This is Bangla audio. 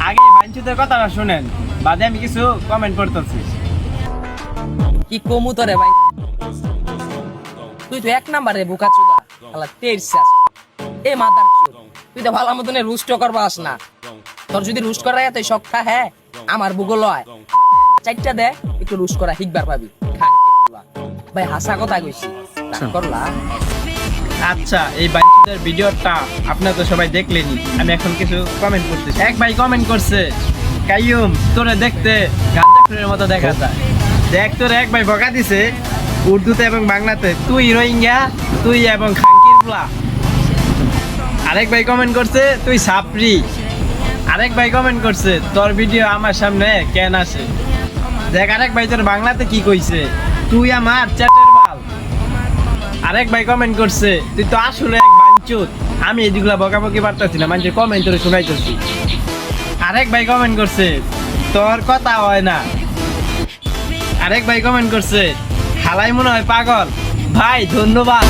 আগে বাঞ্চুদের কথাটা শুনেন, বাদে আমি কিছু কমেন্ট করতেছি। কি কমু তোরে ভাই, তুই তো এক নাম্বারে বোকা চোদা শালা তেরছে আছে। এ মাদার চোদ, তুই তো ভালো মতনে রুষ্ট করবাস না। তোর যদি রুষ্ট করা এতই শখ থাকে, আমার বুগো লয় চারটা দে, একটু রুষ্ট করা শিখবার পাবি। ভাই হাসা কথা কইছি, রাগ করলা? আচ্ছা, এই বাঞ্চুদের ভিডিওটা আপনারা তো সবাই দেখলেনই, আমি এখন কিছু কমেন্ট করতেছি। এক ভাই কমেন্ট করছে, কাইয়ুম তোরে দেখতে গাঁজাখুরের মতো দেখা যায়। দেখ তোরে এক ভাই বকা দিছে উর্দুতে এবং বাংলাতে, তুই রোহিঙ্গা, তুই এবং খাঙ্কির পোলা। আরেক ভাই কমেন্ট করছে তুই সাপরি। আরেক ভাই কমেন্ট করছে তোর ভিডিও আমার সামনে কেন আসে। দেখ আরেক ভাই তোর বাংলাতে কি কইছে, তুই আমার চ্যাটের বাল। আরেক ভাই কমেন্ট করছে তুই তো আসলে এক বাঞ্চুত, আমি এদিকগুলা বকাবকি পারতাছি না, মানুষের কমেন্ট তোরে শুনাইতেছি। আরেক ভাই কমেন্ট করছে তোর কথা হয় না। আরেক ভাই কমেন্ট করছে হালাই মনে হয় পাগল। ভাই ধন্যবাদ।